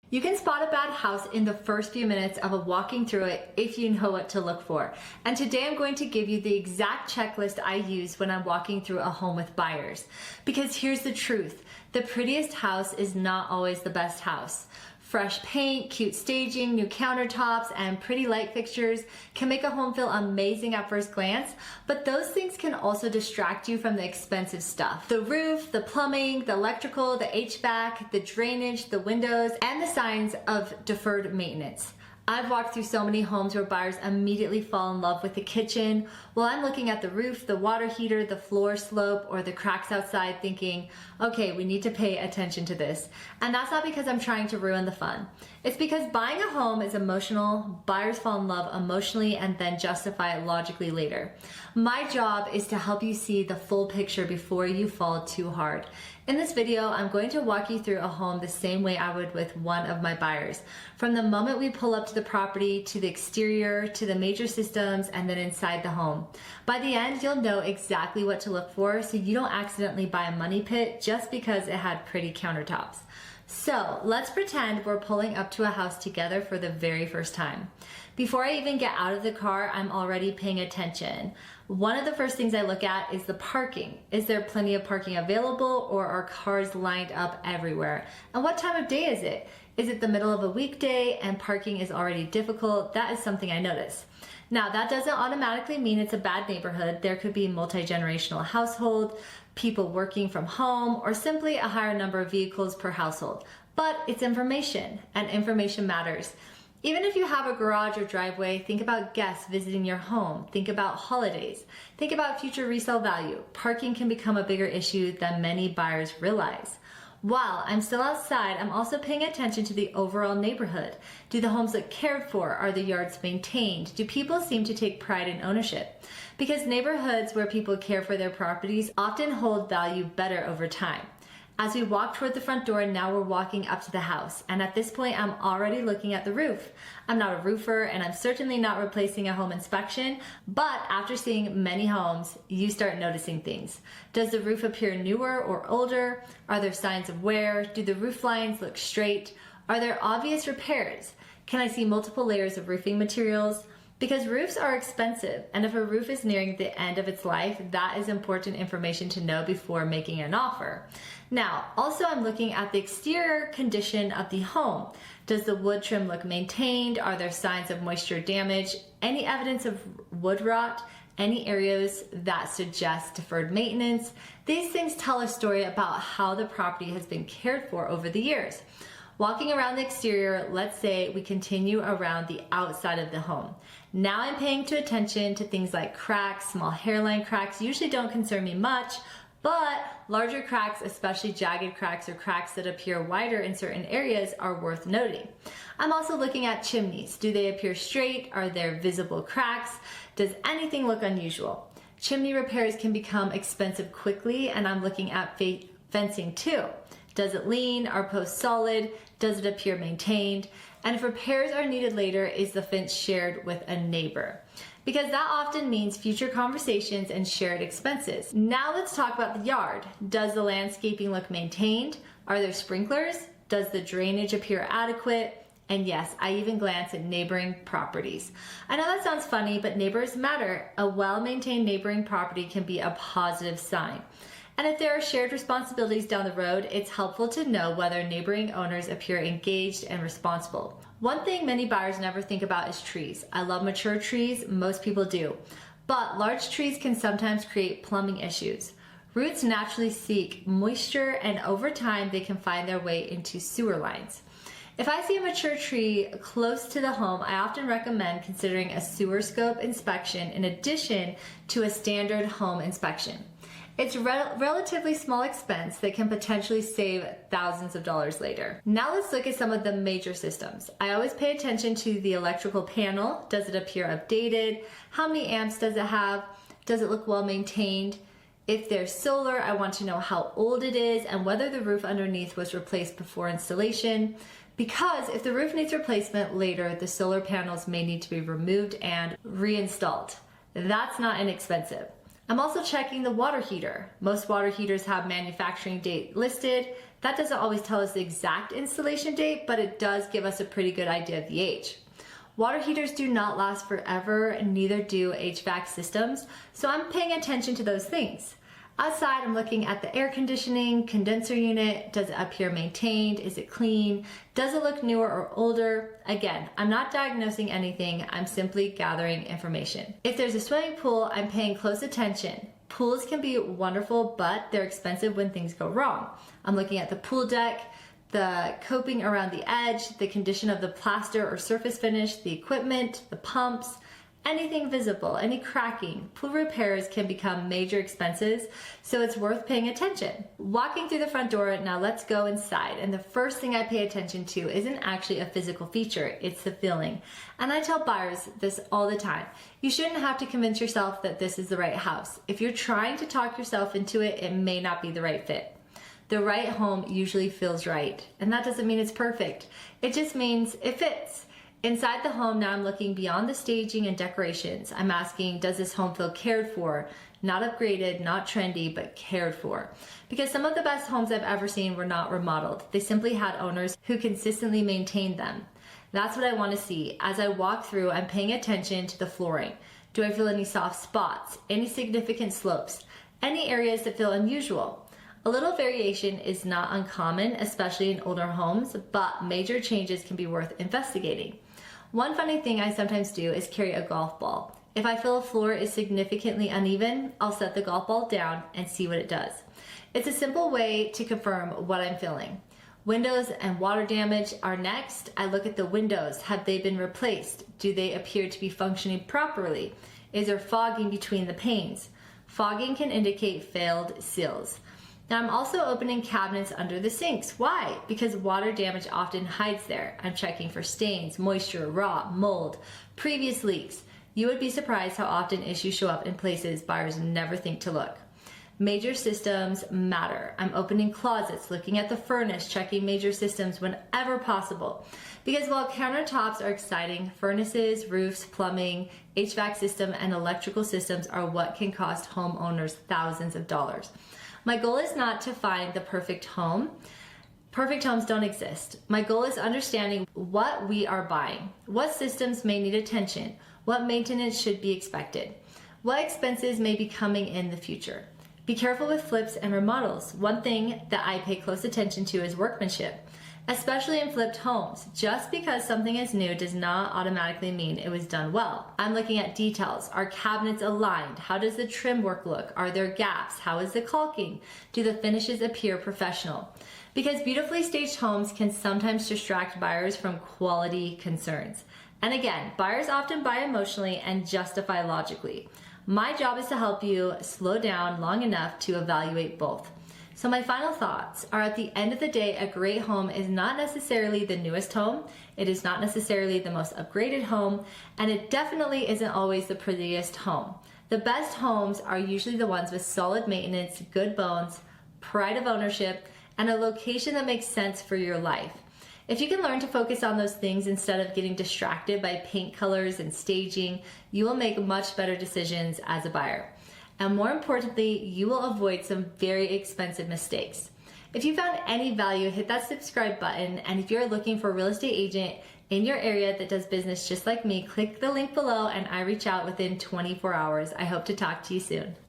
You can spot a bad house in the first few minutes of walking through it if you know what to look for. And today I'm going to give you the exact checklist I use when I'm walking through a home with buyers. Because here's the truth, the prettiest house is not always the best house. Fresh paint, cute staging, new countertops, and pretty light fixtures can make a home feel amazing at first glance, but those things can also distract you from the expensive stuff. The roof, the plumbing, the electrical, the HVAC, the drainage, the windows, and the signs of deferred maintenance. I've walked through so many homes where buyers immediately fall in love with the kitchen while I'm looking at the roof, the water heater, the floor slope, or the cracks outside thinking, okay, we need to pay attention to this. And that's not because I'm trying to ruin the fun. It's because buying a home is emotional, buyers fall in love emotionally and then justify it logically later. My job is to help you see the full picture before you fall too hard. In this video, I'm going to walk you through a home the same way I would with one of my buyers. From the moment we pull up to the property, to the exterior, to the major systems, and then inside the home. By the end, you'll know exactly what to look for so you don't accidentally buy a money pit just because it had pretty countertops. So let's pretend we're pulling up to a house together for the very first time. Before I even get out of the car, I'm already paying attention. One of the first things I look at is the parking. Is there plenty of parking available, or are cars lined up everywhere? And what time of day is it? Is it the middle of a weekday and parking is already difficult? That is something I notice. Now, that doesn't automatically mean it's a bad neighborhood. There could be multi-generational household, people working from home, or simply a higher number of vehicles per household. But it's information, and information matters. Even if you have a garage or driveway, think about guests visiting your home. Think about holidays. Think about future resale value. Parking can become a bigger issue than many buyers realize. While I'm still outside, I'm also paying attention to the overall neighborhood. Do the homes look cared for? Are the yards maintained? Do people seem to take pride in ownership? Because neighborhoods where people care for their properties often hold value better over time. As we walk toward the front door, now we're walking up to the house. And at this point, I'm already looking at the roof. I'm not a roofer, and I'm certainly not replacing a home inspection, but after seeing many homes, you start noticing things. Does the roof appear newer or older? Are there signs of wear? Do the roof lines look straight? Are there obvious repairs? Can I see multiple layers of roofing materials? Because roofs are expensive, and if a roof is nearing the end of its life, that is important information to know before making an offer. Now, also I'm looking at the exterior condition of the home. Does the wood trim look maintained? Are there signs of moisture damage? Any evidence of wood rot? Any areas that suggest deferred maintenance? These things tell a story about how the property has been cared for over the years. Walking around the exterior, let's say we continue around the outside of the home. Now I'm paying attention to things like cracks. Small hairline cracks usually don't concern me much, but larger cracks, especially jagged cracks or cracks that appear wider in certain areas, are worth noting. I'm also looking at chimneys. Do they appear straight? Are there visible cracks? Does anything look unusual? Chimney repairs can become expensive quickly, and I'm looking at fencing too. Does it lean? Are posts solid? Does it appear maintained? And if repairs are needed later, is the fence shared with a neighbor? Because that often means future conversations and shared expenses. Now let's talk about the yard. Does the landscaping look maintained? Are there sprinklers? Does the drainage appear adequate? And yes, I even glance at neighboring properties. I know that sounds funny, but neighbors matter. A well-maintained neighboring property can be a positive sign. And if there are shared responsibilities down the road, it's helpful to know whether neighboring owners appear engaged and responsible. One thing many buyers never think about is trees. I love mature trees, most people do. But large trees can sometimes create plumbing issues. Roots naturally seek moisture, and over time they can find their way into sewer lines. If I see a mature tree close to the home, I often recommend considering a sewer scope inspection in addition to a standard home inspection. It's a relatively small expense that can potentially save thousands of dollars later. Now let's look at some of the major systems. I always pay attention to the electrical panel. Does it appear updated? How many amps does it have? Does it look well maintained? If there's solar, I want to know how old it is and whether the roof underneath was replaced before installation. Because if the roof needs replacement later, the solar panels may need to be removed and reinstalled. That's not inexpensive. I'm also checking the water heater. Most water heaters have manufacturing date listed. That doesn't always tell us the exact installation date, but it does give us a pretty good idea of the age. Water heaters do not last forever, and neither do HVAC systems, so I'm paying attention to those things. Outside, I'm looking at the air conditioning, condenser unit. Does it appear maintained? Is it clean? Does it look newer or older? Again, I'm not diagnosing anything. I'm simply gathering information. If there's a swimming pool, I'm paying close attention. Pools can be wonderful, but they're expensive when things go wrong. I'm looking at the pool deck, the coping around the edge, the condition of the plaster or surface finish, the equipment, the pumps, anything visible, any cracking. Pool repairs can become major expenses, so it's worth paying attention. Walking through the front door, now let's go inside. And the first thing I pay attention to isn't actually a physical feature, it's the feeling. And I tell buyers this all the time. You shouldn't have to convince yourself that this is the right house. If you're trying to talk yourself into it, it may not be the right fit. The right home usually feels right. And that doesn't mean it's perfect. It just means it fits. Inside the home, now I'm looking beyond the staging and decorations. I'm asking, does this home feel cared for? Not upgraded, not trendy, but cared for. Because some of the best homes I've ever seen were not remodeled. They simply had owners who consistently maintained them. That's what I want to see. As I walk through, I'm paying attention to the flooring. Do I feel any soft spots? Any significant slopes? Any areas that feel unusual? A little variation is not uncommon, especially in older homes, but major changes can be worth investigating. One funny thing I sometimes do is carry a golf ball. If I feel a floor is significantly uneven, I'll set the golf ball down and see what it does. It's a simple way to confirm what I'm feeling. Windows and water damage are next. I look at the windows. Have they been replaced? Do they appear to be functioning properly? Is there fogging between the panes? Fogging can indicate failed seals. Now I'm also opening cabinets under the sinks. Why? Because water damage often hides there. I'm checking for stains, moisture, rot, mold, previous leaks. You would be surprised how often issues show up in places buyers never think to look. Major systems matter. I'm opening closets, looking at the furnace, checking major systems whenever possible. Because while countertops are exciting, furnaces, roofs, plumbing, HVAC system, and electrical systems are what can cost homeowners thousands of dollars. My goal is not to find the perfect home. Perfect homes don't exist. My goal is understanding what we are buying, what systems may need attention, what maintenance should be expected, what expenses may be coming in the future. Be careful with flips and remodels. One thing that I pay close attention to is workmanship, especially in flipped homes. Just because something is new does not automatically mean it was done well. I'm looking at details. Are cabinets aligned? How does the trim work look? Are there gaps? How is the caulking? Do the finishes appear professional? Because beautifully staged homes can sometimes distract buyers from quality concerns. And again, buyers often buy emotionally and justify logically. My job is to help you slow down long enough to evaluate both. So my final thoughts are, at the end of the day, a great home is not necessarily the newest home, it is not necessarily the most upgraded home, and it definitely isn't always the prettiest home. The best homes are usually the ones with solid maintenance, good bones, pride of ownership, and a location that makes sense for your life. If you can learn to focus on those things instead of getting distracted by paint colors and staging, you will make much better decisions as a buyer. And more importantly, you will avoid some very expensive mistakes. If you found any value, hit that subscribe button. And if you're looking for a real estate agent in your area that does business just like me, click the link below and I reach out within 24 hours. I hope to talk to you soon.